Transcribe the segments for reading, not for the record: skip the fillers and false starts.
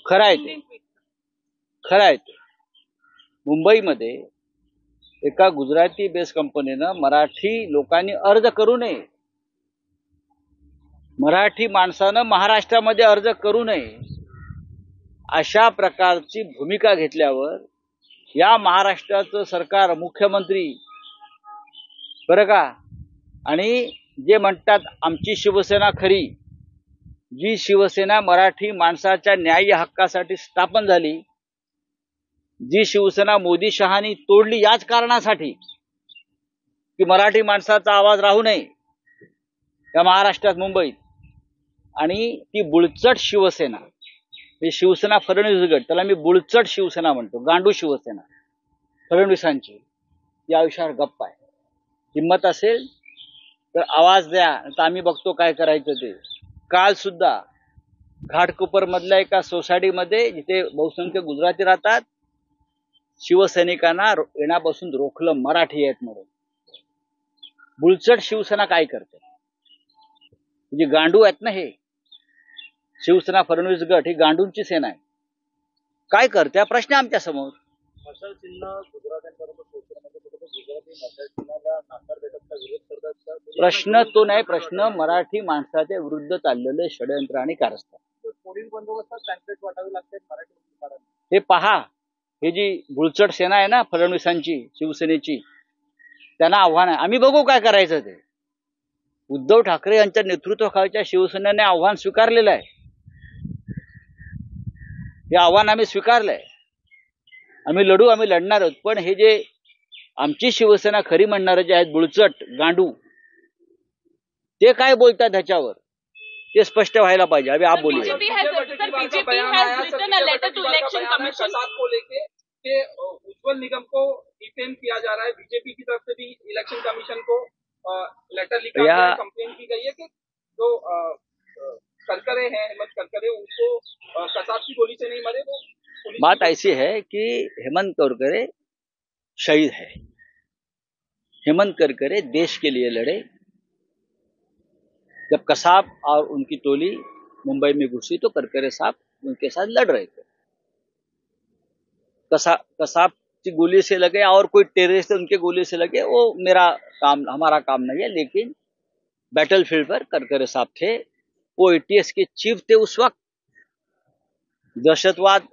खरं आहे ते, खरं आहे ते. मुंबईमध्ये एका गुजराती बेस कंपनीनं मराठी लोकांनी अर्ज करू नये, मराठी माणसानं महाराष्ट्रामध्ये अर्ज करू नये, अशा प्रकारची भूमिका घेतल्यावर या महाराष्ट्राचं सरकार, मुख्यमंत्री बरं का, आणि जे म्हणतात आमची शिवसेना खरी, जी शिवसेना मराठी माणसाच्या न्याय्य हक्कासाठी स्थापन झाली, जी शिवसेना मोदी शहानी तोडली याच कारणासाठी की मराठी माणसाचा आवाज राहू नये या महाराष्ट्रात, मुंबईत. आणि ती बुळचट शिवसेना, ही शिवसेना फडणवीस गट, त्याला मी बुळचट शिवसेना म्हणतो, गांडू शिवसेना फडणवीसांची, या विषयावर गप्प आहे. हिंमत असेल तर आवाज द्या, तर आम्ही बघतो काय करायचं ते. काल सुद्धा घाटकोपर मधल्या एका सोसायटीमध्ये जिथे बहुसंख्य गुजराती राहतात, शिवसैनिकांना येण्यापासून रोखलं मराठी आहेत म्हणून. बुलचट शिवसेना काय करते, म्हणजे गांडू आहेत ना हे. शिवसेना फडणवीस गट ही गांडूंची सेना आहे. काय करते प्रश्न आमच्या समोर. मशाल चिन्ह गुजरात्यांबरोबर गुजराती मशाल चिन्हाला नाकार देतात का, विरोध करतात? प्रश्न तो नाही, प्रश्न मराठी माणसाच्या विरुद्ध चाललेले षडयंत्र आणि कारस्थान. पोलीस बंदोबस्तात पॅम्पलेट वाटावे लागतात मराठी. हे पहा, हे जी बुळचट सेना आहे ना फडणवीसांची, शिवसेनेची, त्यांना आव्हान आहे. आम्ही बघू काय करायचं ते. उद्धव ठाकरे यांच्या नेतृत्वाखालच्या शिवसेनेने आव्हान स्वीकारलेलं आहे. हे आव्हान आम्ही स्वीकारलंय. आम्ही लढू, आम्ही लढणार आहोत. पण हे जे आमची शिवसेना खरी म्हणणारे जे आहेत बुळचट गांडू, ते काय बोलतात ह्याच्यावर ते स्पष्ट व्हायला पाहिजे. अभी आप बोलिए. उज्ज्वल निगम को डिफेम किया जा रहा है, बीजेपी की तरफ से भी इलेक्शन कमीशन को लेटर लिखा गया है, कंप्लेन की गई है कि जो करकरे हैं, हेमंत करकरे, उनको कसाब की गोली से नहीं मरे. वो बात ऐसी है कि हेमंत करकरे शहीद है. हेमंत करकरे देश के लिए लड़े. जब कसाब और उनकी टोली मुंबई में घुसी तो करकरे साहब उनके साथ लड़ रहे थे. कसाब की गोली से लगे और कोई टेररिस्ट उनके गोली से लगे, वो मेरा काम, हमारा काम नहीं है. लेकिन बैटलफील्ड पर करकरे साहब थे. वो एटीएस के चीफ थे उस वक्त. दहशतवाद,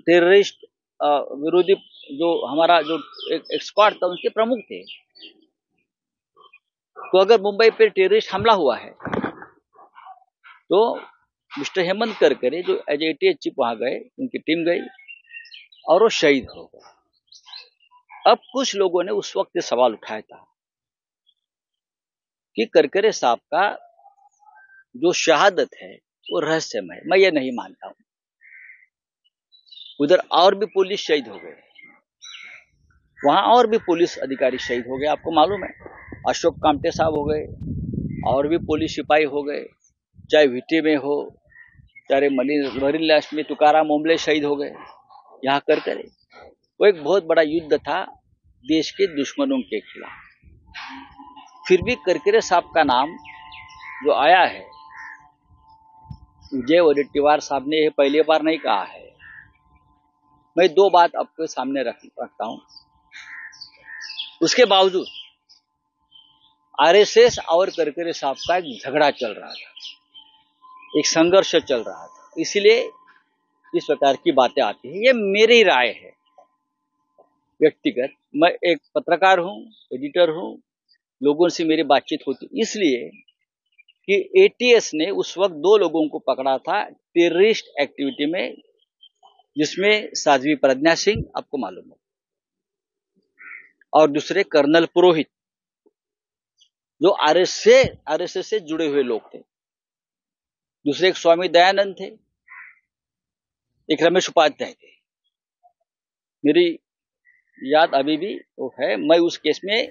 टेररिस्ट विरोधी जो हमारा जो एक स्क्वाड था, उनके प्रमुख थे. तो अगर मुंबई पे टेररिस्ट हमला हुआ है तो मिस्टर हेमंत करकरे जो एज एटीएस चीफ वहां गए, उनकी टीम गई और वो शहीद हो गए. अब कुछ लोगों ने उस वक्त ये सवाल उठाया था कि करकरे साहब का जो शहादत है वो रहस्यमय है. मैं ये नहीं मानता हूं. उधर और भी पुलिस शहीद हो गए, वहां और भी पुलिस अधिकारी शहीद हो गए. आपको मालूम है, अशोक कामटे साहब हो गए, और भी पुलिस सिपाही हो गए, चाहे विटी में हो, चाहे मरीन लास्ट में तुकाराम ओम्बले शहीद हो गए. यहाँ करकरे, वो एक बहुत बड़ा युद्ध था देश के दुश्मनों के खिलाफ. फिर भी करकरे साहब का नाम जो आया है, विजय वडेट्टीवार साहब ने यह पहली बार नहीं कहा है. मैं दो बात आपके सामने रखता हूं. उसके बावजूद आरएसएस और करकरे साहब का एक झगड़ा चल रहा था, एक संघर्ष चल रहा था. इसलिए इस प्रकार की बातें आती हैं. ये मेरी राय है व्यक्तिगत. मैं एक पत्रकार हूं, एडिटर हूं, लोगों से मेरी बातचीत होती इसलिए कि एटीएस ने उस वक्त दो लोगों को पकड़ा था टेररिस्ट एक्टिविटी में, जिसमें साध्वी प्रज्ञा सिंह, आपको मालूम है, और दूसरे कर्नल पुरोहित, जो आरएसएस से जुड़े हुए लोग थे. दूसरे एक स्वामी दयानंद थे, एक रमेश उपाध्याय थे. मेरी याद अभी भी वो है. मैं उस केस में